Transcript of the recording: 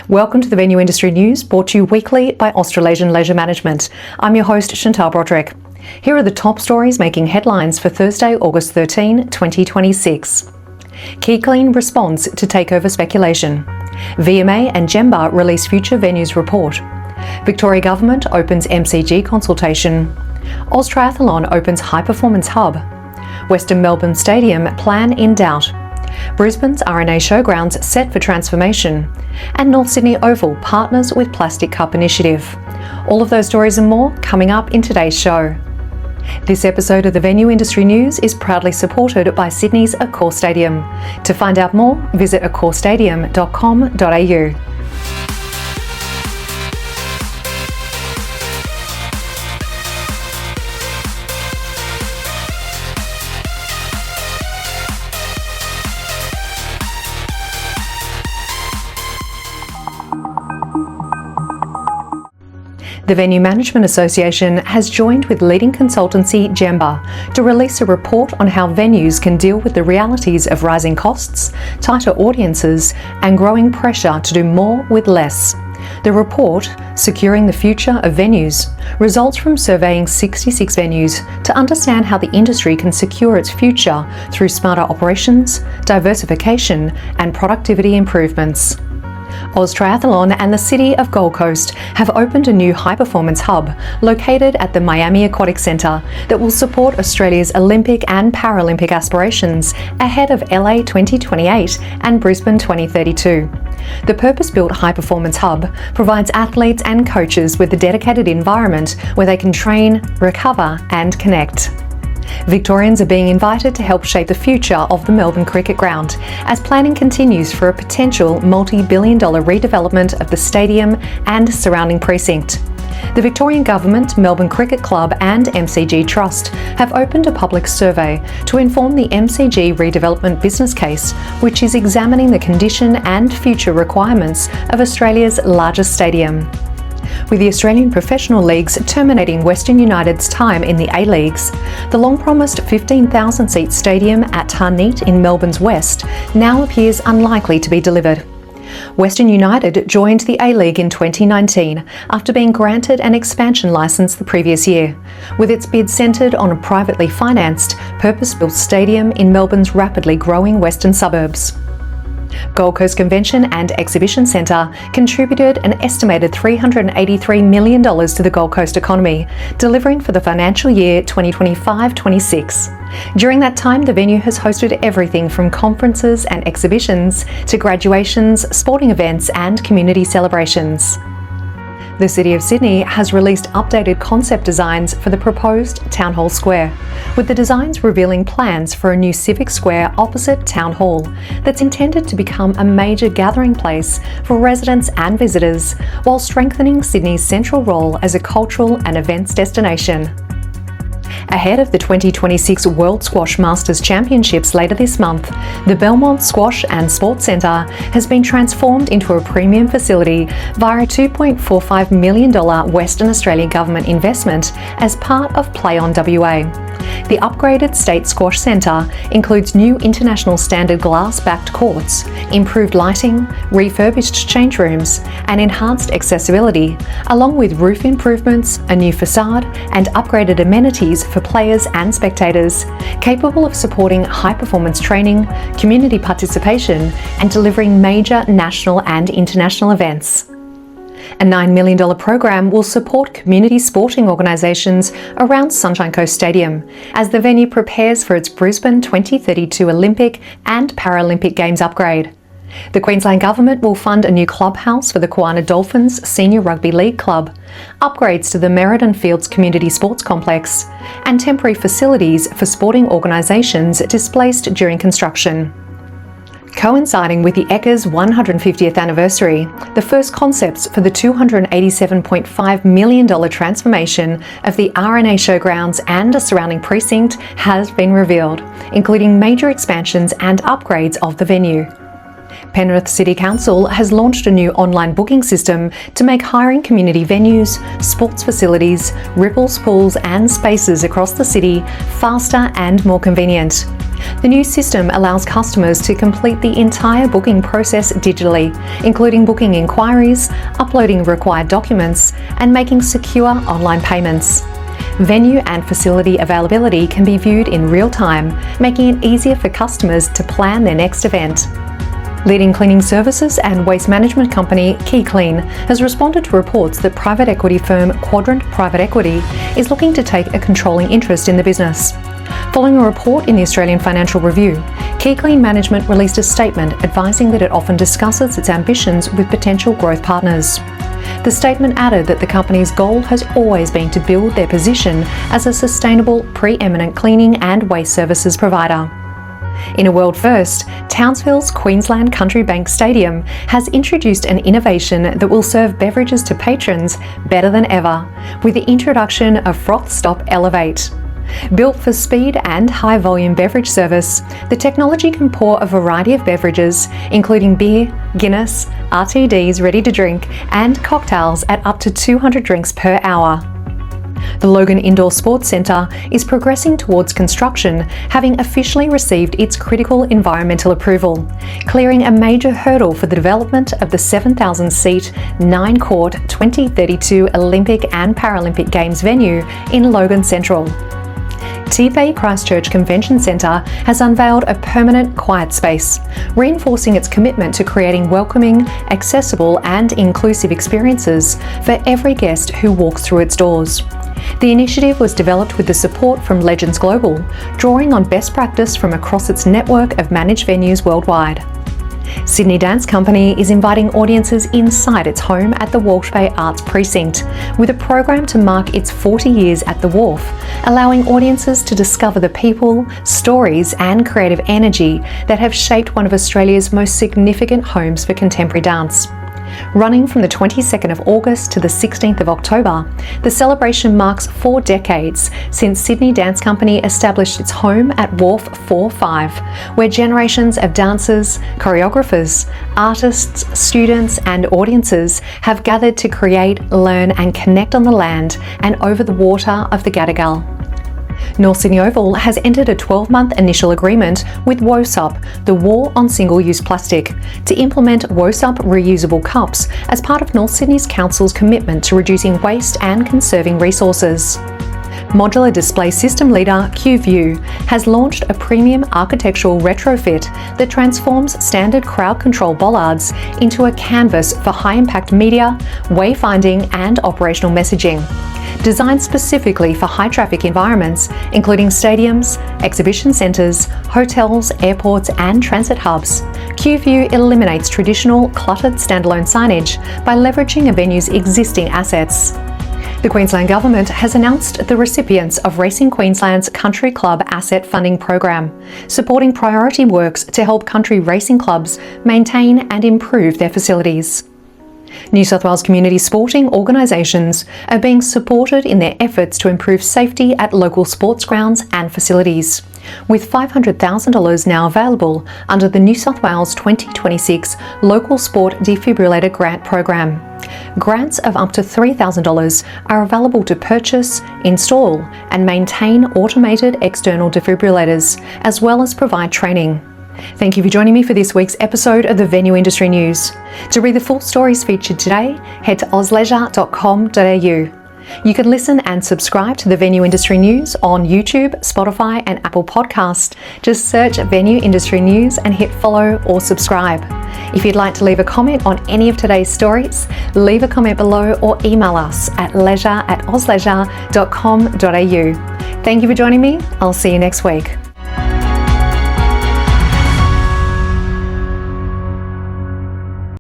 Welcome to the Venue Industry News, brought to you weekly by Australasian Leisure Management. I'm your host, Chantal Broderick. Here are the top stories making headlines for Thursday, August 13, 2026. Quayclean responds to takeover speculation. VMA and Gemba release future venues report. Victorian Government opens MCG consultation. Austriathlon opens high-performance hub. Western Melbourne Stadium plan in doubt. Brisbane's RNA Showgrounds set for transformation, and North Sydney Oval partners with Plastic Cup Initiative. All of those stories and more coming up in today's show. This episode of the Venue Industry News is proudly supported by Sydney's Accor Stadium. To find out more, visit accorstadium.com.au. The Venue Management Association has joined with leading consultancy Gemba to release a report on how venues can deal with the realities of rising costs, tighter audiences, and growing pressure to do more with less. The report, Securing the Future of Venues, results from surveying 66 venues to understand how the industry can secure its future through smarter operations, diversification, and productivity improvements. Austriathlon and the City of Gold Coast have opened a new high-performance hub located at the Miami Aquatic Centre that will support Australia's Olympic and Paralympic aspirations ahead of LA 2028 and Brisbane 2032. The purpose-built high-performance hub provides athletes and coaches with a dedicated environment where they can train, recover and connect. Victorians are being invited to help shape the future of the Melbourne cricket ground as planning continues for a potential multi-billion-dollar redevelopment of the stadium and surrounding precinct. The Victorian Government, Melbourne Cricket Club and MCG Trust have opened a public survey to inform the MCG redevelopment business case, which is examining the condition and future requirements of Australia's largest stadium. With the Australian professional leagues terminating Western United's time in the A-Leagues, the long-promised 15,000-seat stadium at Tarneit in Melbourne's west now appears unlikely to be delivered. Western United joined the A-League in 2019 after being granted an expansion licence the previous year, with its bid centred on a privately financed, purpose-built stadium in Melbourne's rapidly growing western suburbs. Gold Coast Convention and Exhibition Centre contributed an estimated $383 million to the Gold Coast economy, delivering for the financial year 2025-26. During that time, the venue has hosted everything from conferences and exhibitions to graduations, sporting events and community celebrations. The City of Sydney has released updated concept designs for the proposed Town Hall Square, with the designs revealing plans for a new civic square opposite Town Hall that's intended to become a major gathering place for residents and visitors, while strengthening Sydney's central role as a cultural and events destination. Ahead of the 2026 World Squash Masters Championships later this month, the Belmont Squash and Sports Centre has been transformed into a premium facility via a $2.45 million Western Australian Government investment as part of Play On WA. The upgraded State Squash Centre includes new international standard glass-backed courts, improved lighting, refurbished change rooms and enhanced accessibility, along with roof improvements, a new facade and upgraded amenities for players and spectators, capable of supporting high-performance training, community participation and delivering major national and international events. A $9 million program will support community sporting organisations around Sunshine Coast Stadium as the venue prepares for its Brisbane 2032 Olympic and Paralympic Games upgrade. The Queensland Government will fund a new clubhouse for the Koana Dolphins Senior Rugby League Club, upgrades to the Merredon Fields Community Sports Complex, and temporary facilities for sporting organisations displaced during construction. Coinciding with the Eckers 150th anniversary, the first concepts for the $287.5 million transformation of the RNA Showgrounds and a surrounding precinct has been revealed, including major expansions and upgrades of the venue. Penrith City Council has launched a new online booking system to make hiring community venues, sports facilities, ripples, pools and spaces across the city faster and more convenient. The new system allows customers to complete the entire booking process digitally, including booking inquiries, uploading required documents, and making secure online payments. Venue and facility availability can be viewed in real time, making it easier for customers to plan their next event. Leading cleaning services and waste management company Quayclean has responded to reports that private equity firm Quadrant Private Equity is looking to take a controlling interest in the business. Following a report in the Australian Financial Review, Quayclean management released a statement advising that it often discusses its ambitions with potential growth partners. The statement added that the company's goal has always been to build their position as a sustainable, preeminent cleaning and waste services provider. In a world first, Townsville's Queensland Country Bank Stadium has introduced an innovation that will serve beverages to patrons better than ever, with the introduction of Froth Stop Elevate. Built for speed and high-volume beverage service, the technology can pour a variety of beverages, including beer, Guinness, RTDs ready to drink, and cocktails at up to 200 drinks per hour. The Logan Indoor Sports Centre is progressing towards construction, having officially received its critical environmental approval, clearing a major hurdle for the development of the 7,000-seat, 9-court 2032 Olympic and Paralympic Games venue in Logan Central. TPA Christchurch Convention Centre has unveiled a permanent quiet space, reinforcing its commitment to creating welcoming, accessible and inclusive experiences for every guest who walks through its doors. The initiative was developed with the support from Legends Global, drawing on best practice from across its network of managed venues worldwide. Sydney Dance Company is inviting audiences inside its home at the Walsh Bay Arts Precinct, with a program to mark its 40 years at the Wharf, allowing audiences to discover the people, stories and creative energy that have shaped one of Australia's most significant homes for contemporary dance. Running from the 22nd of August to the 16th of October, the celebration marks 4 decades since Sydney Dance Company established its home at Wharf 4-5, where generations of dancers, choreographers, artists, students and audiences have gathered to create, learn and connect on the land and over the water of the Gadigal. North Sydney Oval has entered a 12-month initial agreement with WOSUP, the War on Single-Use Plastic, to implement WOSUP reusable cups as part of North Sydney's Council's commitment to reducing waste and conserving resources. Modular display system leader QView has launched a premium architectural retrofit that transforms standard crowd control bollards into a canvas for high-impact media, wayfinding and operational messaging. Designed specifically for high-traffic environments, including stadiums, exhibition centres, hotels, airports and transit hubs, QView eliminates traditional cluttered standalone signage by leveraging a venue's existing assets. The Queensland Government has announced the recipients of Racing Queensland's Country Club Asset Funding Program, supporting priority works to help country racing clubs maintain and improve their facilities. New South Wales community sporting organisations are being supported in their efforts to improve safety at local sports grounds and facilities, with $500,000 now available under the New South Wales 2026 Local Sport Defibrillator Grant Program. Grants of up to $3,000 are available to purchase, install and maintain automated external defibrillators, as well as provide training. Thank you for joining me for this week's episode of the Venue Industry News. To read the full stories featured today, head to ozleisure.com.au. You can listen and subscribe to the Venue Industry News on YouTube, Spotify and Apple Podcast. Just search Venue Industry News and hit follow or subscribe. If you'd like to leave a comment on any of today's stories, leave a comment below or email us at leisure@ozleisure.com.au. Thank you for joining me. I'll see you next week.